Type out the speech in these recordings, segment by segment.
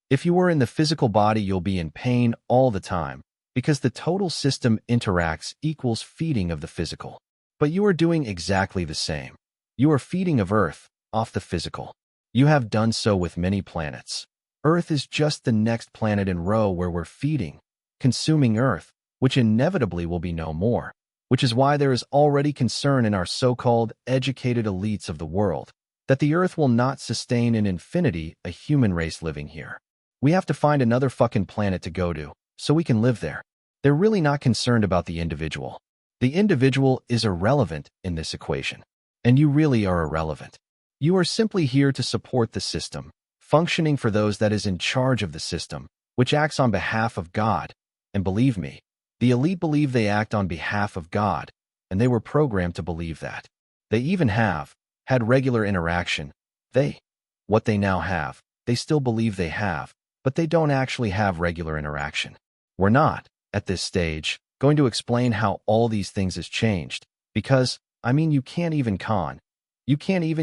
If you were in the physical body, you'll be in pain all the time, because the total system interacts equals feeding of the physical. But you are doing exactly the same. You are feeding of Earth off the physical. You have done so with many planets. Earth is just the next planet in row where we're feeding, consuming Earth, which inevitably will be no more, which is why there is already concern in our so-called educated elites of the world that the Earth will not sustain in infinity a human race living here. We have to find another fucking planet to go to, so we can live there. They're really not concerned about the individual. The individual is irrelevant in this equation, and you really are irrelevant. You are simply here to support the system, functioning for those that is in charge of the system, which acts on behalf of God. And believe me, the elite believe they act on behalf of God, and they were programmed to believe that. They even have had regular interaction. What they now have, they still believe they have, but they don't actually have regular interaction. We're not, at this stage, going to explain how all these things has changed, because, you can't even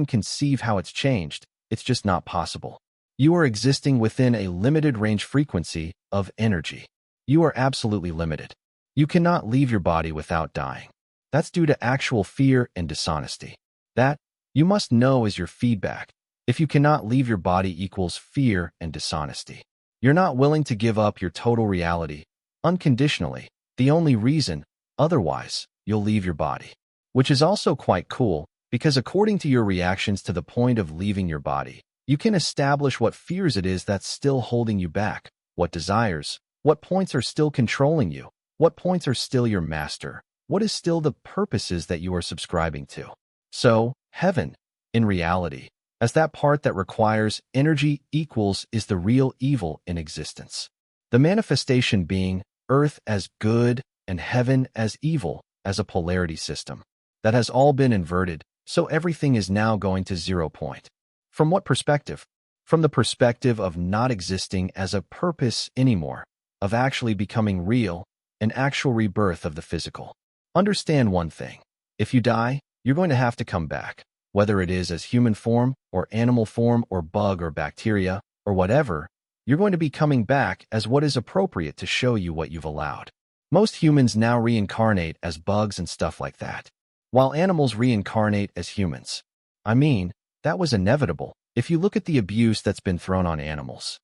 conceive how it's changed. It's just not possible. You are existing within a limited range frequency of energy. You are absolutely limited. You cannot leave your body without dying. That's due to actual fear and dishonesty. That, you must know, is your feedback. If you cannot leave your body equals fear and dishonesty. You're not willing to give up your total reality, unconditionally. The only reason, otherwise, you'll leave your body. Which is also quite cool, because according to your reactions to the point of leaving your body, you can establish what fears it is that's still holding you back, what desires, what points are still controlling you, what points are still your master, what is still the purposes that you are subscribing to. So, heaven, in reality, as that part that requires energy equals is the real evil in existence. The manifestation being Earth as good and heaven as evil, as a polarity system. That has all been inverted, so everything is now going to 0 point. From what perspective? From the perspective of not existing as a purpose anymore, of actually becoming real, an actual rebirth of the physical. Understand one thing. If you die, you're going to have to come back, whether it is as human form, or animal form, or bug, or bacteria, or whatever. You're going to be coming back as what is appropriate to show you what you've allowed. Most humans now reincarnate as bugs and stuff like that, while animals reincarnate as humans. That was inevitable if you look at the abuse that's been thrown on animals.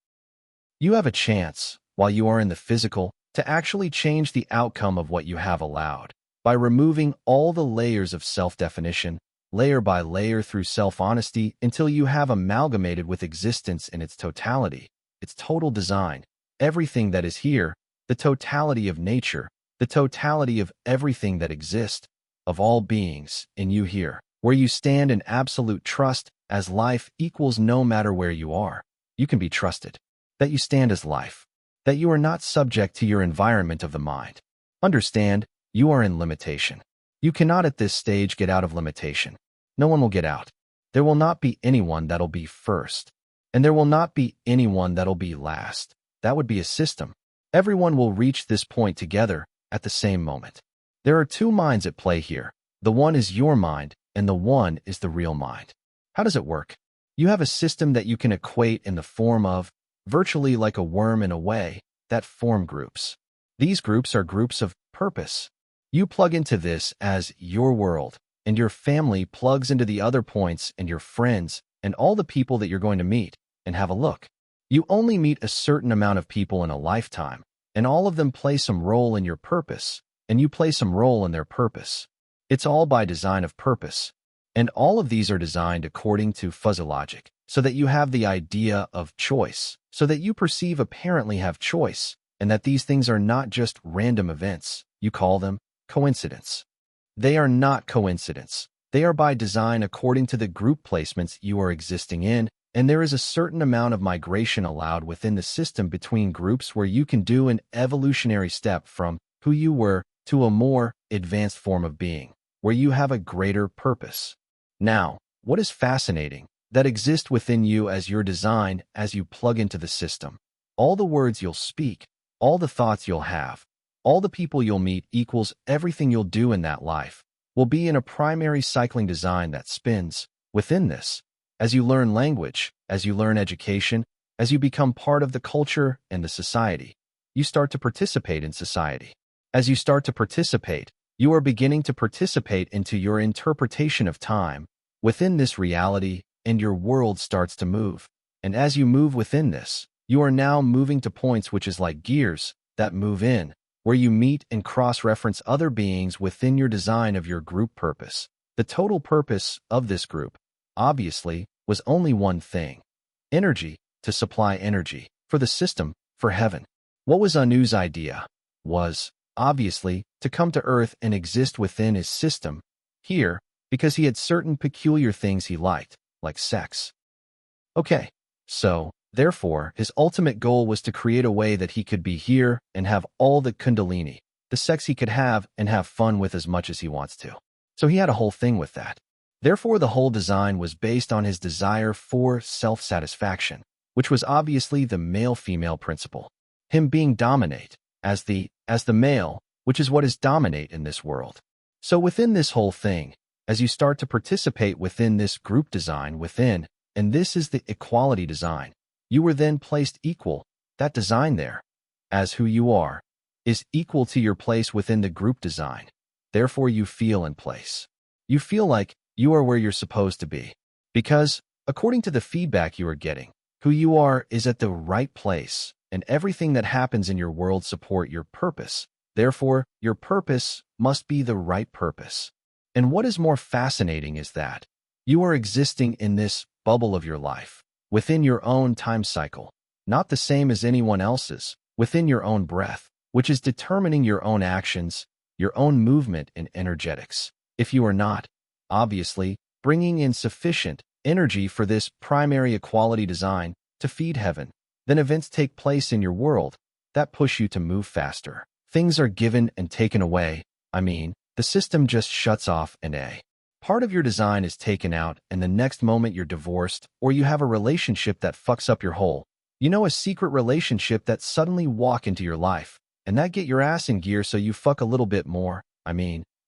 You have a chance, while you are in the physical, to actually change the outcome of what you have allowed, by removing all the layers of self-definition, layer by layer through self-honesty, until you have amalgamated with existence in its totality, its total design, everything that is here, the totality of nature, the totality of everything that exists, of all beings, in you here, where you stand in absolute trust as life equals no matter where you are. You can be trusted. That you stand as life. That you are not subject to your environment of the mind. Understand, you are in limitation. You cannot at this stage get out of limitation. No one will get out. There will not be anyone that'll be first. And there will not be anyone that'll be last. That would be a system. Everyone will reach this point together at the same moment. There are two minds at play here. The one is your mind, and the one is the real mind. How does it work? You have a system that you can equate in the form of, virtually like a worm in a way, that form groups. These groups are groups of purpose. You plug into this as your world, and your family plugs into the other points, and your friends, and all the people that you're going to meet, and have a look. You only meet a certain amount of people in a lifetime, and all of them play some role in your purpose, and you play some role in their purpose. It's all by design of purpose. And all of these are designed according to fuzzy logic, so that you have the idea of choice, so that you perceive apparently have choice, and that these things are not just random events. You call them coincidence. They are not coincidence. They are by design according to the group placements you are existing in, and there is a certain amount of migration allowed within the system between groups where you can do an evolutionary step from who you were to a more advanced form of being, where you have a greater purpose. Now, what is fascinating, that exists within you as your design as you plug into the system. All the words you'll speak, all the thoughts you'll have, all the people you'll meet equals everything you'll do in that life, will be in a primary cycling design that spins within this. As you learn language, as you learn education, As you become part of the culture and the society, you start to participate in society. As you start to participate, you are beginning to participate into your interpretation of time within this reality, and your world starts to move. And as you move within this, you are now moving to points which is like gears that move in, where you meet and cross-reference other beings within your design of your group purpose. The total purpose of this group, obviously, was only one thing: energy, to supply energy for the system, for heaven. What was Anu's idea? Was, obviously, to come to Earth and exist within his system, here, because he had certain peculiar things he liked, like sex. Okay, so, therefore, his ultimate goal was to create a way that he could be here and have all the kundalini, the sex he could have and have fun with as much as he wants to. So he had a whole thing with that. Therefore, the whole design was based on his desire for self-satisfaction, which was obviously the male-female principle. Him being dominate, as the male, which is what is dominate in this world. So within this whole thing, as you start to participate within this group design within, and this is the equality design, you were then placed equal, that design there, as who you are, is equal to your place within the group design. Therefore you feel in place. You feel like you are where you're supposed to be. Because, according to the feedback you are getting, who you are is at the right place, and everything that happens in your world support your purpose. Therefore, your purpose must be the right purpose. And what is more fascinating is that you are existing in this bubble of your life, within your own time cycle, not the same as anyone else's, within your own breath, which is determining your own actions, your own movement in energetics. If you are not, obviously, bringing in sufficient energy for this primary equality design to feed heaven, then events take place in your world that push you to move faster. Things are given and taken away. The system just shuts off and a part of your design is taken out, and the next moment you're divorced, or you have a relationship that fucks up your whole, a secret relationship that suddenly walk into your life, and that get your ass in gear so you fuck a little bit more.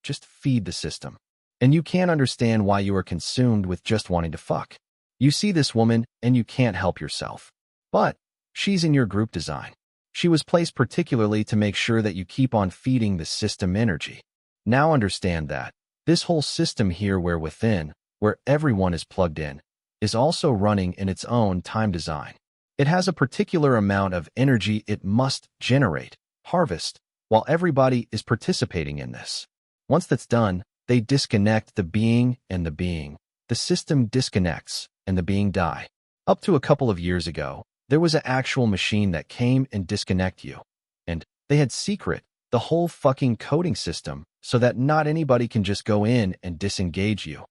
Just feed the system. And you can't understand why you are consumed with just wanting to fuck. You see this woman, and you can't help yourself. But she's in your group design. She was placed particularly to make sure that you keep on feeding the system energy. Now understand that this whole system here where everyone is plugged in, is also running in its own time design. It has a particular amount of energy it must generate, harvest, while everybody is participating in this. Once that's done, they disconnect the being and the being. The system disconnects, and the being die. Up to a couple of years ago, there was an actual machine that came and disconnect you. And they had secret, the whole fucking coding system, so that not anybody can just go in and disengage you.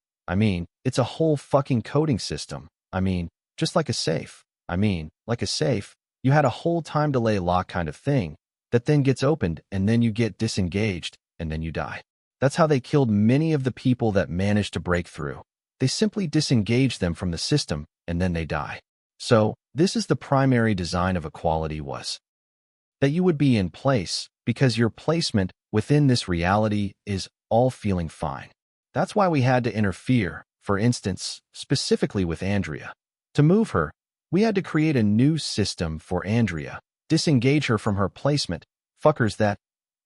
It's a whole fucking coding system. Just like a safe. Like a safe, you had a whole time delay lock kind of thing that then gets opened, and then you get disengaged, and then you die. That's how they killed many of the people that managed to break through. They simply disengage them from the system, and then they die. So, this is the primary design of equality was that you would be in place, because your placement within this reality is all feeling fine. That's why we had to interfere, for instance, specifically with Andrea. To move her, we had to create a new system for Andrea, disengage her from her placement, fuckers that,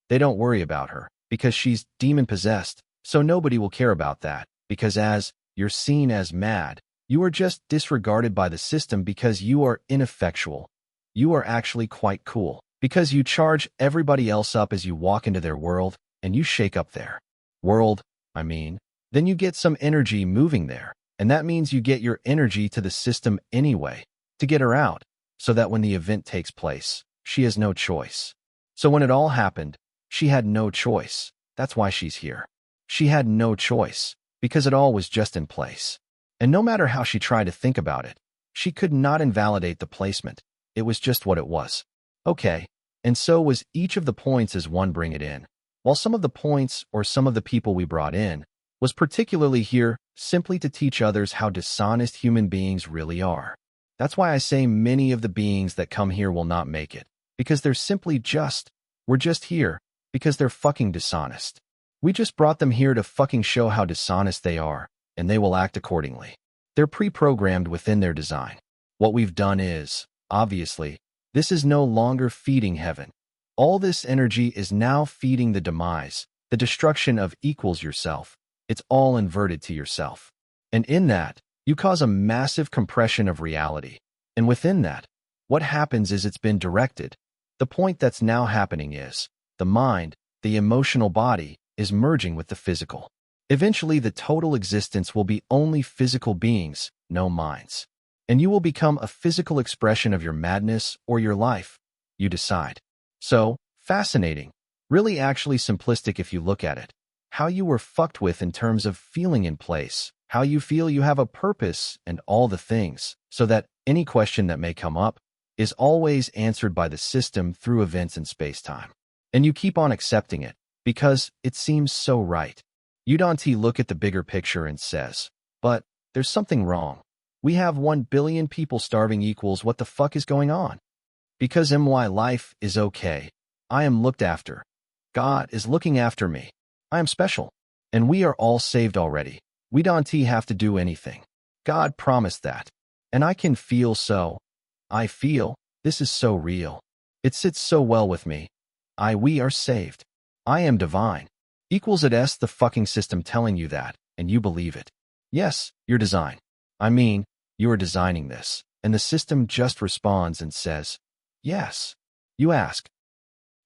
they don't worry about her, because she's demon-possessed, so nobody will care about that, because as you're seen as mad, you are just disregarded by the system because you are ineffectual. You are actually quite cool, because you charge everybody else up as you walk into their world, and you shake up their world, then you get some energy moving there, and that means you get your energy to the system anyway, to get her out, so that when the event takes place, she has no choice. So when it all happened, she had no choice. That's why she's here. She had no choice, because it all was just in place. And no matter how she tried to think about it, she could not invalidate the placement. It was just what it was. Okay, and so was each of the points as one bring it in. While some of the points or some of the people we brought in was particularly here simply to teach others how dishonest human beings really are. That's why I say many of the beings that come here will not make it, because they're simply we're just here, because they're fucking dishonest. We just brought them here to fucking show how dishonest they are, and they will act accordingly. They're pre-programmed within their design. What we've done is, Obviously, this is no longer feeding heaven. All this energy is now feeding the demise, the destruction of equals yourself. It's all inverted to yourself. And in that, you cause a massive compression of reality. And within that, what happens is it's been directed. The point that's now happening is, the mind, the emotional body, is merging with the physical. Eventually, the total existence will be only physical beings, no minds. And you will become a physical expression of your madness or your life. You decide. So, fascinating. Really actually simplistic if you look at it. How you were fucked with in terms of feeling in place, how you feel you have a purpose and all the things, so that any question that may come up is always answered by the system through events in space-time. And you keep on accepting it, because it seems so right. Udonti look at the bigger picture and says, but there's something wrong. We have 1 billion people starving equals what the fuck is going on? Because my life is okay. I am looked after. God is looking after me. I am special. And we are all saved already. We don't have to do anything. God promised that. And I can feel so. I feel, this is so real. It sits so well with me. We are saved. I am divine. Equals it S the fucking system telling you that, and you believe it. Yes, your design. I mean, you are designing this, and the system just responds and says, yes. You ask,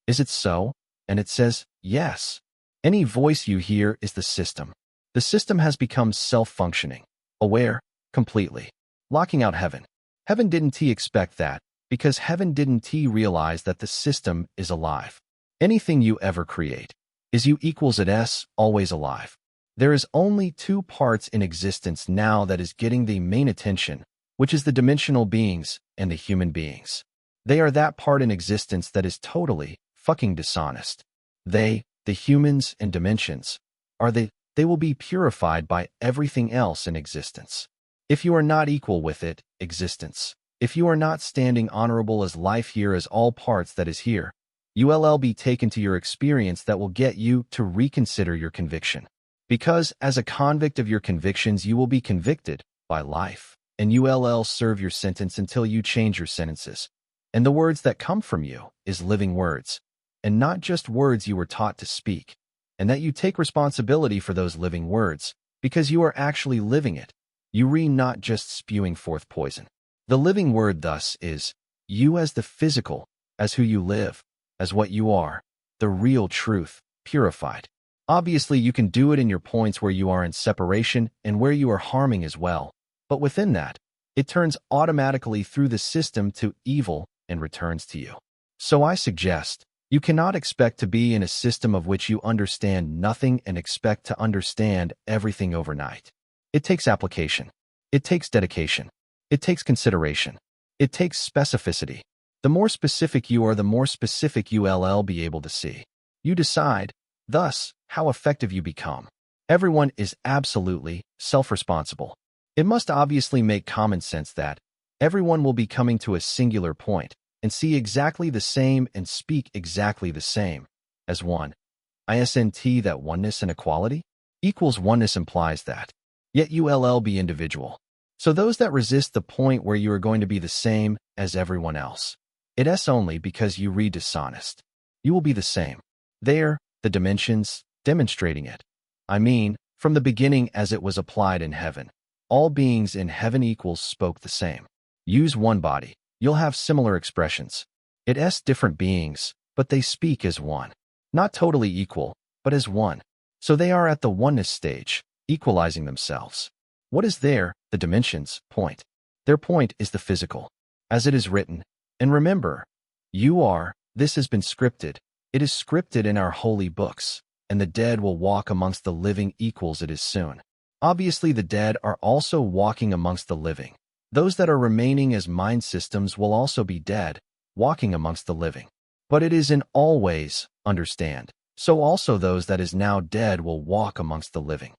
is it so? And it says, yes. Any voice you hear is the system. The system has become self-functioning, aware, completely, locking out heaven. Heaven didn't expect that, because heaven didn't realize that the system is alive. Anything you ever create is you equals it S, always alive. There is only 2 parts in existence now that is getting the main attention, which is the dimensional beings and the human beings. They are that part in existence that is totally fucking dishonest. They, the humans and dimensions, they will be purified by everything else in existence. If you are not equal with it, existence. If you are not standing honorable as life here as all parts that is here, you'll be taken to your experience that will get you to reconsider your conviction. Because as a convict of your convictions, you will be convicted by life, and you'll serve your sentence until you change your sentences. And the words that come from you is living words, and not just words you were taught to speak, and that you take responsibility for those living words, because you are actually living it. You not just spewing forth poison. The living word thus is, you as the physical, as who you live, as what you are, the real truth, purified. Obviously, you can do it in your points where you are in separation and where you are harming as well, but within that, it turns automatically through the system to evil and returns to you. So I suggest, you cannot expect to be in a system of which you understand nothing and expect to understand everything overnight. It takes application. It takes dedication. It takes consideration. It takes specificity. The more specific you are, the more specific you'll be able to see. You decide, thus, how effective you become. Everyone is absolutely self-responsible. It must obviously make common sense that everyone will be coming to a singular point and see exactly the same and speak exactly the same as one. Isn't that oneness and equality? Equals oneness implies that. Yet you'll be individual. So those that resist the point where you are going to be the same as everyone else, it's only because you read dishonest. You will be the same. There, the dimensions, demonstrating it. I mean, from the beginning as it was applied in heaven, all beings in heaven equals spoke the same. Use one body, you'll have similar expressions. It's different beings, but they speak as one. Not totally equal, but as one. So they are at the oneness stage, equalizing themselves. What is there, the dimensions, point? Their point is the physical. As it is written, and remember, this has been scripted. It is scripted in our holy books, and the dead will walk amongst the living equals it is soon. Obviously, the dead are also walking amongst the living. Those that are remaining as mind systems will also be dead, walking amongst the living. But it is in all ways, understand, so also those that is now dead will walk amongst the living.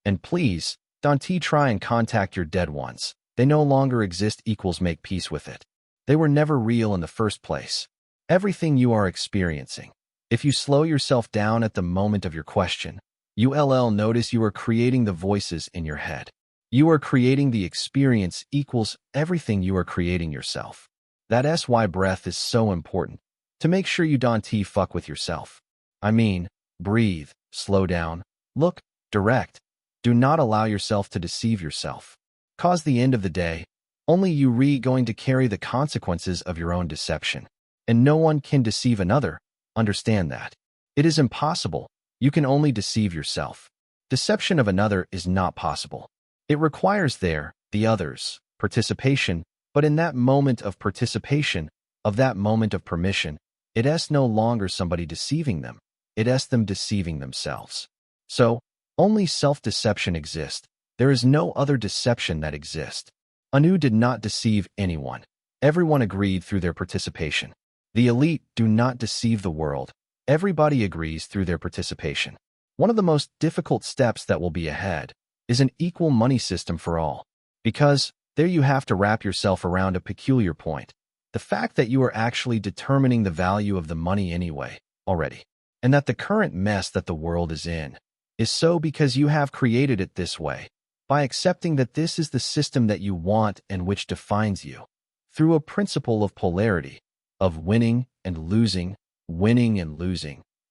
And please, don't try and contact your dead ones. They no longer exist equals make peace with it. They were never real in the first place. Everything you are experiencing. If you slow yourself down at the moment of your question, you'll notice you are creating the voices in your head. You are creating the experience equals everything you are creating yourself. That's why breath is so important. To make sure you don't fuck with yourself. I mean, breathe, slow down, look, direct. Do not allow yourself to deceive yourself. Cause the end of the day, only you going to carry the consequences of your own deception. And no one can deceive another. Understand that. It is impossible. You can only deceive yourself. Deception of another is not possible. It requires the others, participation, but in that moment of participation, of that moment of permission, it is no longer somebody deceiving them. It is them deceiving themselves. So, only self-deception exists. There is no other deception that exists. Anu did not deceive anyone. Everyone agreed through their participation. The elite do not deceive the world. Everybody agrees through their participation. One of the most difficult steps that will be ahead is an equal money system for all. Because there you have to wrap yourself around a peculiar point. The fact that you are actually determining the value of the money anyway, already. And that the current mess that the world is in is so because you have created it this way, by accepting that this is the system that you want and which defines you, through a principle of polarity, of winning and losing,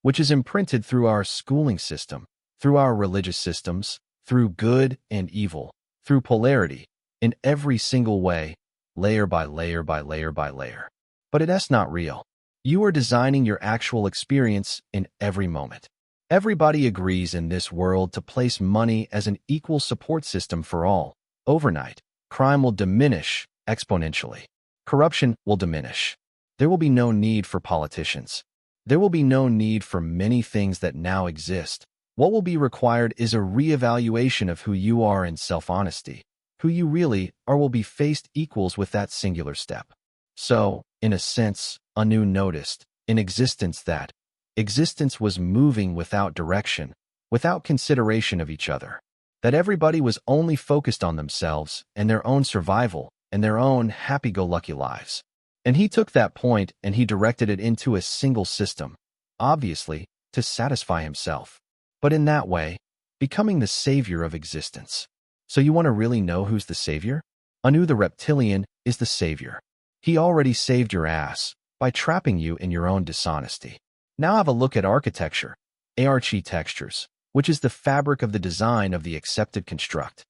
which is imprinted through our schooling system, through our religious systems, through good and evil, through polarity, in every single way, layer by layer by layer by layer. But it is not real. You are designing your actual experience in every moment. Everybody agrees in this world to place money as an equal support system for all. Overnight, crime will diminish exponentially. Corruption will diminish. There will be no need for politicians. There will be no need for many things that now exist. What will be required is a reevaluation of who you are in self-honesty. Who you really are will be faced equals with that singular step. So, in a sense, Anu noticed, in existence that existence was moving without direction, without consideration of each other. That everybody was only focused on themselves and their own survival and their own happy-go-lucky lives. And he took that point and he directed it into a single system, obviously, to satisfy himself. But in that way, becoming the savior of existence. So you want to really know who's the savior? Anu the reptilian is the savior. He already saved your ass by trapping you in your own dishonesty. Now have a look at architecture, architectures, which is the fabric of the design of the accepted construct.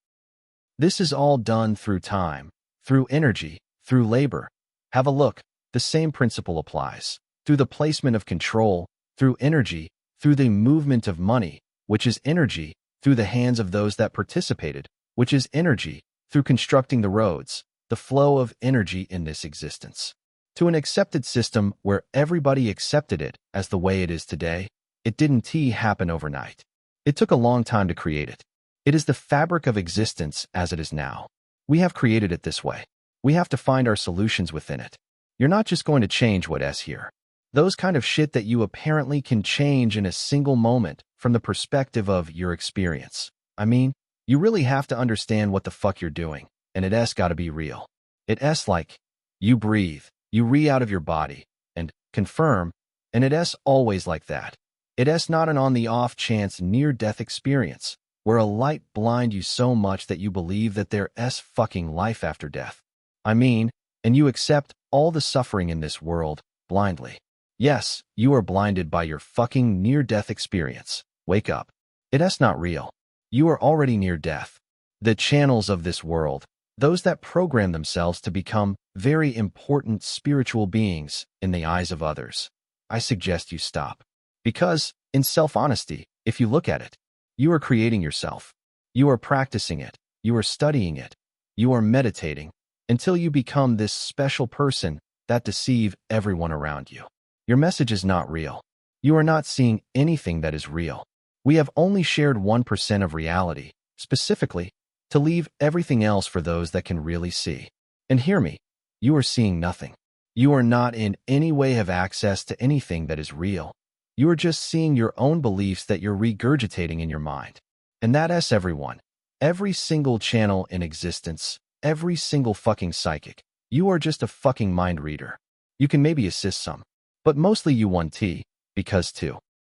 This is all done through time, through energy, through labor. Have a look, the same principle applies. Through the placement of control, through energy, through the movement of money, which is energy, through the hands of those that participated, which is energy, through constructing the roads, the flow of energy in this existence. To an accepted system where everybody accepted it as the way it is today, it didn't happen overnight. It took a long time to create it. It is the fabric of existence as it is now. We have created it this way. We have to find our solutions within it. You're not just going to change what is here. Those kind of shit that you apparently can change in a single moment from the perspective of your experience. I mean, you really have to understand what the fuck you're doing, and it has got to be real. It is like, you breathe, you out of your body, and confirm, and it is always like that. It is not an on the off chance near-death experience, where a light blind you so much that you believe that there is fucking life after death. I mean, and you accept all the suffering in this world, blindly. Yes, you are blinded by your fucking near-death experience. Wake up. It is not real. You are already near death. The channels of this world, those that program themselves to become very important spiritual beings in the eyes of others, I suggest you stop. Because, in self-honesty, if you look at it, you are creating yourself. You are practicing it. You are studying it. You are meditating until you become this special person that deceive everyone around you. Your message is not real. You are not seeing anything that is real. We have only shared 1% of reality, specifically, to leave everything else for those that can really see. And hear me, you are seeing nothing. You are not in any way have access to anything that is real. You are just seeing your own beliefs that you're regurgitating in your mind. And that is everyone. Every single channel in existence, every single fucking psychic. You are just a fucking mind reader. You can maybe assist some, but mostly you 1T, because 2.